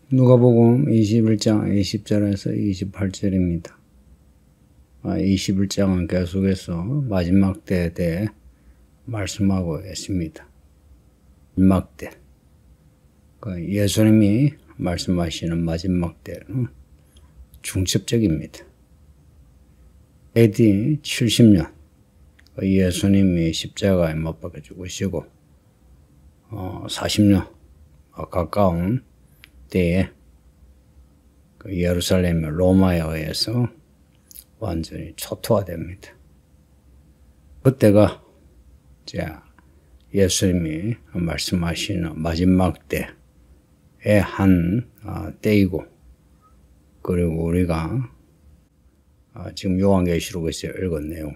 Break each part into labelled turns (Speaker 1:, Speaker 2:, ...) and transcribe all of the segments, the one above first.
Speaker 1: 누가복음 21장 20절에서 28절입니다. 21장은 계속해서 마지막 때에 대해 말씀하고 있습니다. 마지막 때, 예수님이 말씀하시는 마지막 때는 중첩적입니다. AD 70년 예수님이 십자가에 못 박혀 죽으시고 40년 가까운 때에 예루살렘의 로마에 의해서 완전히 초토화됩니다. 그때가 예수님이 말씀하시는 마지막 때의 한 때이고, 그리고 우리가 지금 요한계시록에서 읽은 내용,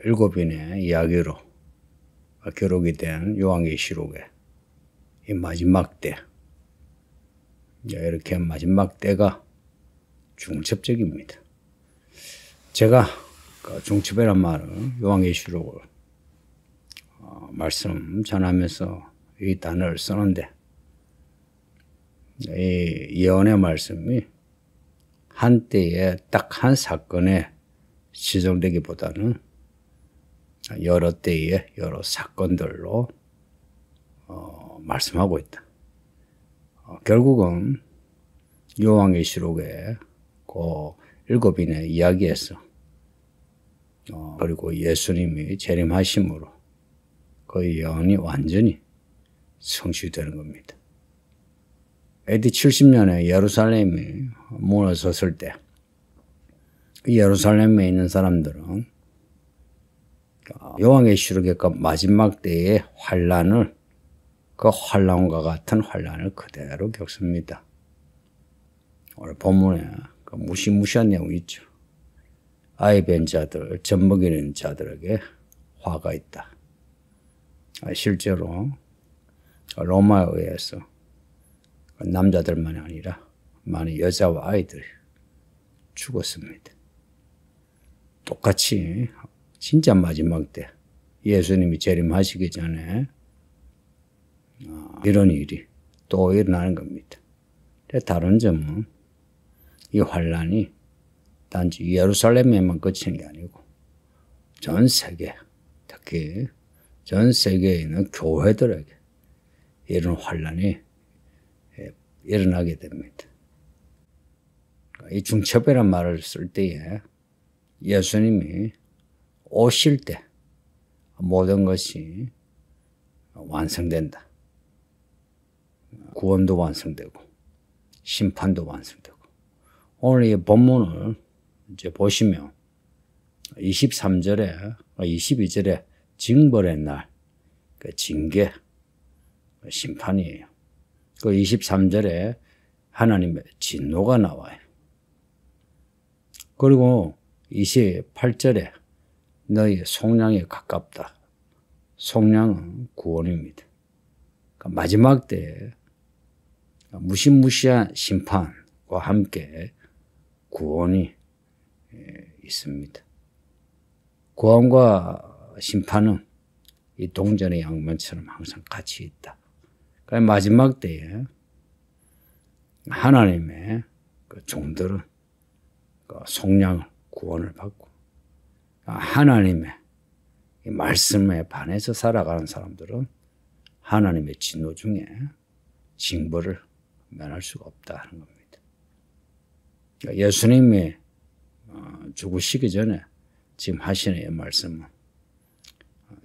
Speaker 1: 일곱인의 이야기로 기록이 된 요한계시록의 이 마지막 때, 이렇게 마지막 때가 중첩적입니다. 제가 중첩이란 말을 요한계시록을 말씀 전하면서 이 단어를 쓰는데, 이 예언의 말씀이 한때에 딱 한 사건에 지정되기보다는 여러 때의 여러 사건들로 말씀하고 있다. 결국은 요한계시록의 그 일곱인의 이야기에서 그리고 예수님이 재림하심으로 그 예언이 완전히 성취되는 겁니다. AD 70년에 예루살렘이 무너졌을 때 예루살렘에 있는 사람들은 요한계시록의 그 마지막 때의 환란을, 그 환란과 같은 환란을 그대로 겪습니다. 오늘 본문에 그 무시무시한 내용이 있죠. 아이 뵌 자들, 젖먹이는 자들에게 화가 있다. 실제로 로마에 의해서 남자들만이 아니라 많은 여자와 아이들이 죽었습니다. 똑같이 진짜 마지막 때 예수님이 재림하시기 전에 이런 일이 또 일어나는 겁니다. 다른 점은 이 환란이 단지 예루살렘에만 그치는 게 아니고 전 세계, 특히 전 세계에 있는 교회들에게 이런 환란이 일어나게 됩니다. 이 중첩이라는 말을 쓸 때에 예수님이 오실 때 모든 것이 완성된다. 구원도 완성되고 심판도 완성되고, 오늘 이 본문을 이제 보시면 23절에 22절에 징벌의 날, 그 징계, 심판이에요. 그 23절에 하나님의 진노가 나와요. 그리고 28절에 너희 속량에 가깝다. 속량은 구원입니다. 그러니까 마지막 때에 무시무시한 심판과 함께 구원이 있습니다. 구원과 심판은 이 동전의 양면처럼 항상 같이 있다. 그러니까 마지막 때에 하나님의 그 종들은 그 속량을, 구원을 받고, 하나님의 말씀에 반해서 살아가는 사람들은 하나님의 진노 중에 징벌을 면할 수가 없다는 겁니다. 예수님이 죽으시기 전에 지금 하시는 이 말씀은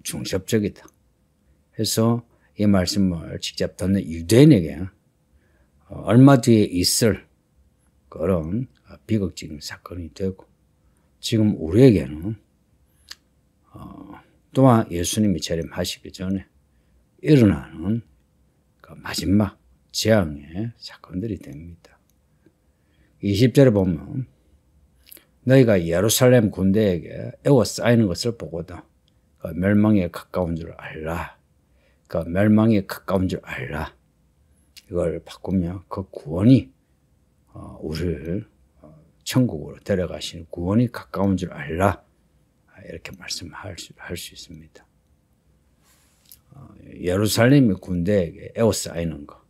Speaker 1: 중첩적이다 해서 이 말씀을 직접 듣는 유대인에게 얼마 뒤에 있을 그런 비극적인 사건이 되고, 지금 우리에게는 또한 예수님이 재림하시기 전에 일어나는 그 마지막 재앙의 사건들이 됩니다. 20절에 보면 너희가 예루살렘 군대에게 에워싸이는 것을 보고도 그 멸망에 가까운 줄 알라. 그 멸망에 가까운 줄 알라. 이걸 바꾸면 그 구원이 우리를 천국으로 데려가시는 구원이 가까운 줄 알라. 이렇게 말씀할 수 있습니다. 예루살렘의 군대에게 에워싸이는 것,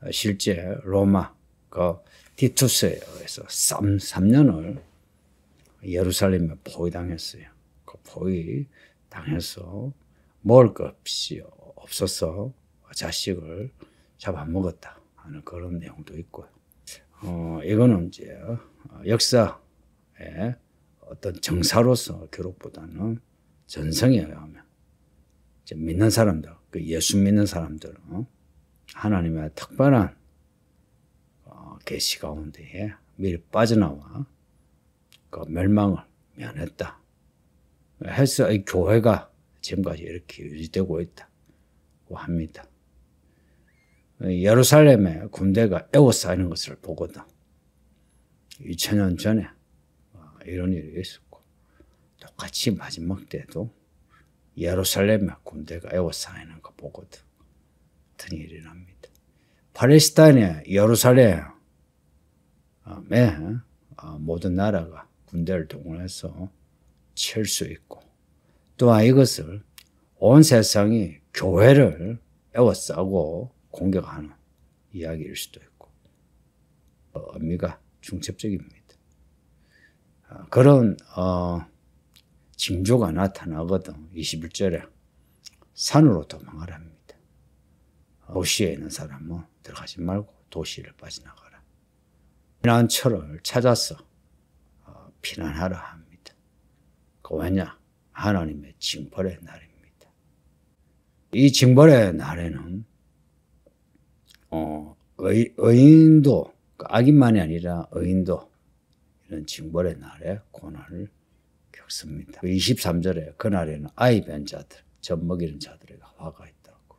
Speaker 1: 실제 로마 그 티투스에 의해서 3년을 예루살렘에 포위당했어요. 그 포위당해서 먹을 것 없이 없어서 자식을 잡아먹었다 하는 그런 내용도 있고요. 이거는 이제 역사의 어떤 정사로서 기록보다는 전성에 의하면 이제 믿는 사람들, 그 예수 믿는 사람들은 하나님의 특별한 계시 가운데에 미리 빠져나와 그 멸망을 면했다 해서 이 교회가 지금까지 이렇게 유지되고 있다고 합니다. 예루살렘에 군대가 에워싸이는 것을 보거든 2000년 전에 이런 일이 있었고 똑같이 마지막 때도 예루살렘에 군대가 에워싸이는 거 보거든 같은 일이 납니다. 팔레스타인의 예루살렘에 모든 나라가 군대를 동원해서 칠 수 있고 또한 이것을 온 세상이 교회를 에워싸고 공격하는 이야기일 수도 있고 의미가 중첩적입니다. 그런 징조가 나타나거든 21절에 산으로 도망을 합니다. 도시에 있는 사람은 들어가지 말고 도시를 빠져나가라. 피난처를 찾아서 피난하라 합니다. 왜냐? 하나님의 징벌의 날입니다. 이 징벌의 날에는 의인도 악인만이 아니라 의인도 이런 징벌의 날에 고난을 겪습니다. 23절에 그날에는 아이 뵌 자들, 젖 먹이는 자들에게 화가 있다고.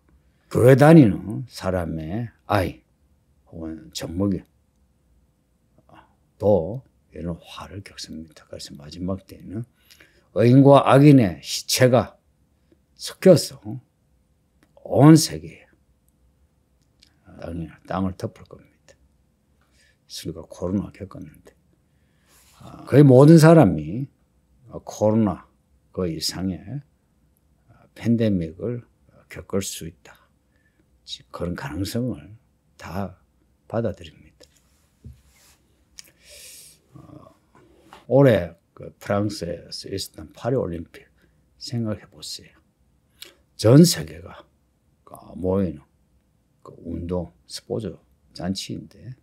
Speaker 1: 교회 다니는 사람의 아이 혹은 젖 먹이 또 이런 화를 겪습니다. 그래서 마지막 때에는 의인과 악인의 시체가 섞여서 온 세계에 땅을 덮을 겁니다. 우리가 코로나 겪었는데 거의 모든 사람이 코로나 그 이상의 팬데믹을 겪을 수 있다. 그런 가능성을 다 받아들입니다. 올해 그 프랑스에서 있었던 파리올림픽 생각해 보세요. 전 세계가 모이는 그 운동, 스포츠 잔치인데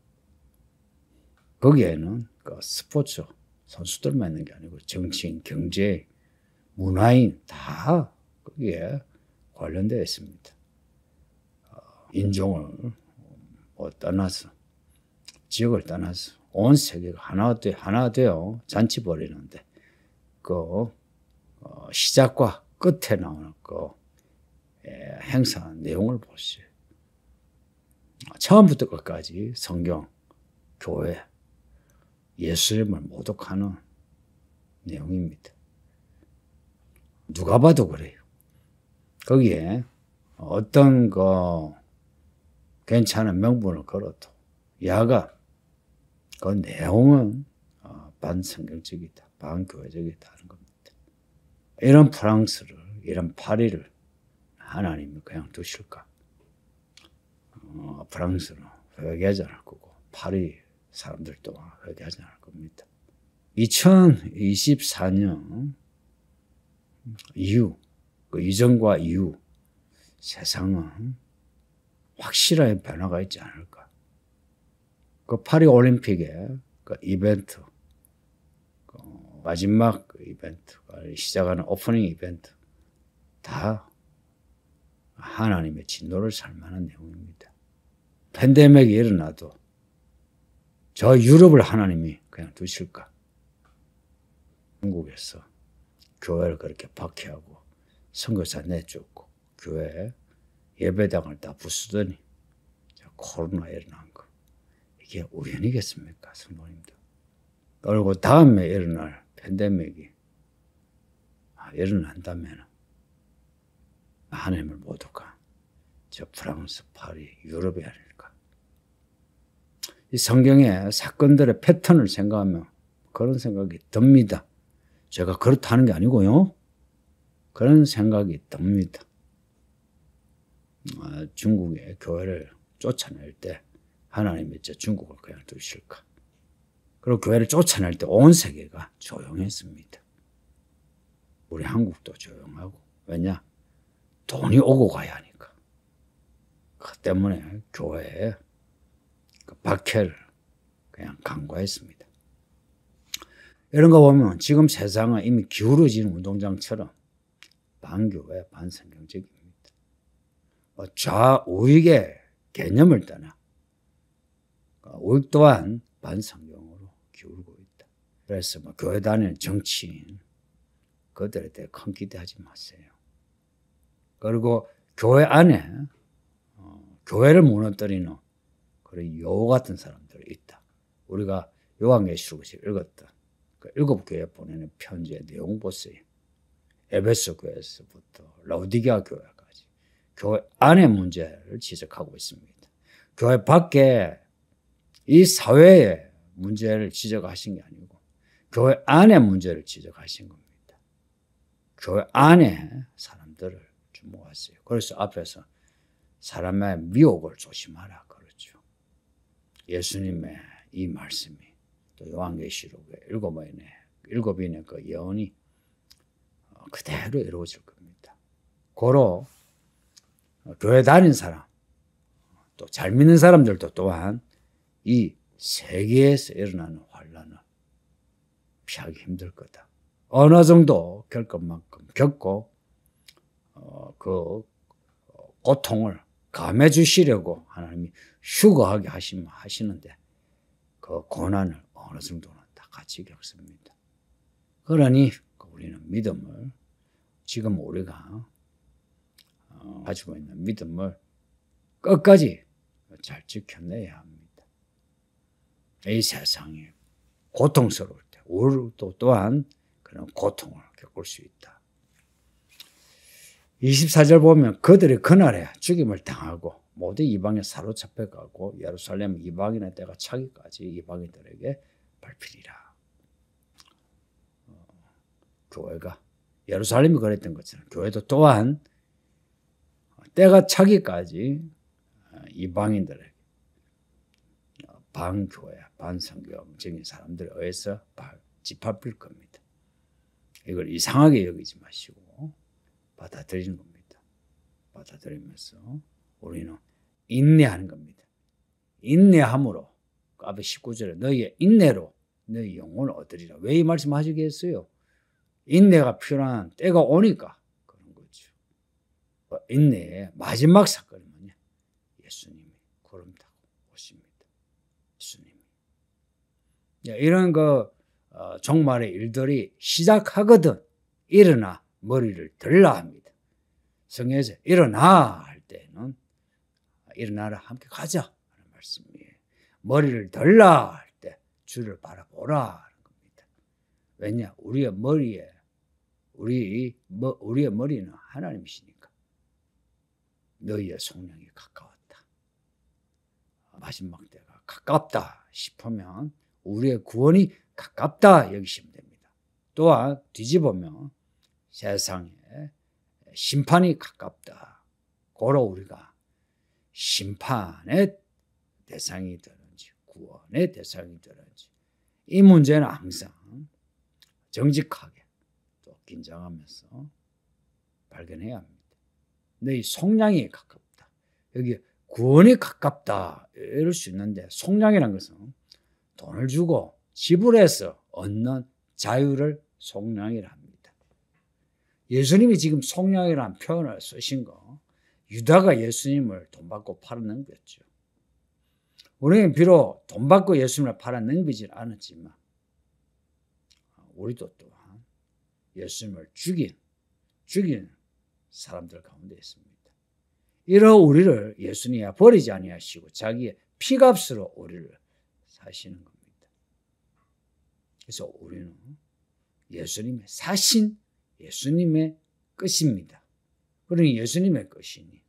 Speaker 1: 거기에는 그 스포츠 선수들만 있는 게 아니고 정치인, 경제, 문화인 다 거기에 관련되어 있습니다. 인종을 떠나서 지역을 떠나서 온 세계가 하나 되어 잔치 벌이는데 그 시작과 끝에 나오는 그 행사 내용을 보세요. 처음부터 끝까지 성경, 교회, 예수님을 모독하는 내용입니다. 누가 봐도 그래요. 거기에 어떤 그 괜찮은 명분을 걸어도 야가 그 내용은 반성경적이다, 반교회적이다 하는 겁니다. 이런 프랑스를, 이런 파리를 하나님이 그냥 두실까? 프랑스는 회개하지 않을 거고 파리 사람들 또한 회개하지 않을 겁니다. 2024년 이후, 그 이전과 이후 세상은 확실한 변화가 있지 않을까. 그 파리 올림픽의 그 이벤트, 그 마지막 그 이벤트가 시작하는 오프닝 이벤트 다 하나님의 진노를 살 만한 내용입니다. 팬데믹이 일어나도 저 유럽을 하나님이 그냥 두실까? 한국에서 교회를 그렇게 박해하고 선교사 내쫓고 교회 예배당을 다 부수더니 코로나 일어난 거 이게 우연이겠습니까, 성도님들? 그리고 다음에 일어날 팬데믹이 일어난다면 하나님을 모독한 저 프랑스, 파리, 유럽이 아닐까. 이 성경의 사건들의 패턴을 생각하면 그런 생각이 듭니다. 제가 그렇다는 게 아니고요. 그런 생각이 듭니다. 중국의 교회를 쫓아낼 때 하나님이 저 중국을 그냥 두실까? 그리고 교회를 쫓아낼 때 온 세계가 조용했습니다. 우리 한국도 조용하고. 왜냐? 돈이 오고 가야 하니까. 그 때문에 교회에 그 박해를 그냥 간과했습니다. 이런 거 보면 지금 세상은 이미 기울어지는 운동장처럼 반교회, 반성경적입니다. 좌우익의 개념을 떠나 우익 또한 반성경으로 기울고 있다. 그래서 교회 다니는 정치인 그들에 대해 큰 기대하지 마세요. 그리고 교회 안에 교회를 무너뜨리는 그런 여우 같은 사람들이 있다. 우리가 요한계시록에서 읽었던 그 7교회에 보내는 편지의 내용 보세요. 에베소 교회에서부터 라오디게아 교회까지 교회 안의 문제를 지적하고 있습니다. 교회 밖에 이 사회의 문제를 지적하신 게 아니고 교회 안의 문제를 지적하신 겁니다. 교회 안에 사람들을 주목하세요. 그래서 앞에서 사람의 미혹을 조심하라 그러죠. 예수님의 이 말씀이 또 요한계시록의 7인의 그 예언이 그대로 이루어질 겁니다. 고로 교회 다닌 사람, 또 잘 믿는 사람들도 또한 이 세계에서 일어나는 환란을 피하기 힘들 거다. 어느 정도 겪을 만큼 겪고 그 고통을 감해 주시려고 하나님이 휴거하게 하시는데 그 고난을 어느 정도는 다 같이 겪습니다. 그러니 우리는 믿음을 지금 우리가 가지고 있는 믿음을 끝까지 잘 지켜내야 합니다. 이 세상이 고통스러울 때 우리도 또한 그런 고통을 겪을 수 있다. 24절 보면 그들이 그날에 죽임을 당하고 모두 이방에 사로잡혀 가고 예루살렘 이방인의 때가 차기까지 이방인들에게 밟히리라. 교회가 예루살렘이 그랬던 것처럼 교회도 또한 때가 차기까지 이방인들에게 반교회, 반성경적인 사람들에 의해서 짓밟힐 겁니다. 이걸 이상하게 여기지 마시고 받아들이는 겁니다. 받아들이면서 우리는 인내하는 겁니다. 인내함으로 앞에 19절에 너희의 인내로 너희 영혼을 얻으리라. 왜 이 말씀 하시겠어요? 인내가 필요한 때가 오니까 그런 거죠. 인내의 마지막 사건이 뭐냐? 예수님이 구름 타고 오십니다. 예수님이. 이런 종말의 일들이 시작하거든 일어나 머리를 들라 합니다. 성경에서 일어나 할 때는 일어나라 함께 가자 하는 말씀이에요. 머리를 들라 할 때 주를 바라보라 하는 겁니다. 왜냐? 우리의 머리는 하나님이시니까. 너희의 속량이 가까웠다. 마지막 때가 가깝다 싶으면 우리의 구원이 가깝다 여기시면 됩니다. 또한 뒤집으면 세상에 심판이 가깝다. 고로 우리가 심판의 대상이 되는지 구원의 대상이 되는지 이 문제는 항상 정직하게 또 긴장하면서 발견해야 합니다. 너희 속량이 가깝다. 여기 구원이 가깝다 이럴 수 있는데 속량이라는 것은 돈을 주고 지불해서 얻는 자유를 속량이라 합니다. 예수님이 지금 속량이라는 표현을 쓰신 거 유다가 예수님을 돈 받고 팔아넘겼죠. 우리는 비록 돈 받고 예수님을 팔아넘기질 않았지만 우리도 또한 예수님을 죽인 사람들 가운데 있습니다. 이런 우리를 예수님이 버리지 아니하시고 자기의 피값으로 우리를 사시는 겁니다. 그래서 우리는 예수님의 사신 예수님의 끝입니다. 그러니 예수님의 것이니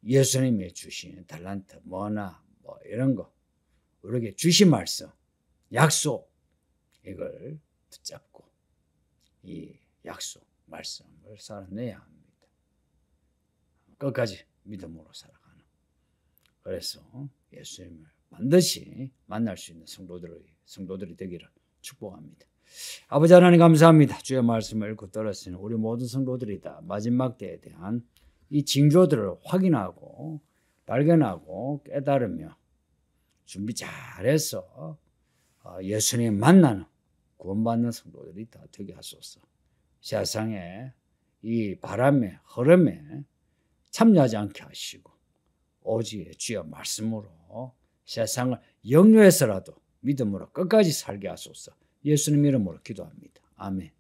Speaker 1: 예수님이 주신 달란트 뭐나 뭐 이런 거 우리에게 주신 말씀 약속 이걸 붙잡고 이 약속 말씀을 살아내야 합니다. 끝까지 믿음으로 살아가는 그래서 예수님을 반드시 만날 수 있는 성도들이 되기를 축복합니다. 아버지 하나님 감사합니다. 주의 말씀을 읽고 들었으니 우리 모든 성도들이 다 마지막 때에 대한 이 징조들을 확인하고 발견하고 깨달으며 준비 잘해서 예수님 만나는 구원받는 성도들이 다 되게 하소서. 세상에 이 바람에 흐름에 참여하지 않게 하시고 오직 주의 말씀으로 세상을 역류해서라도 믿음으로 끝까지 살게 하소서. 예수님 이름으로 기도합니다. 아멘.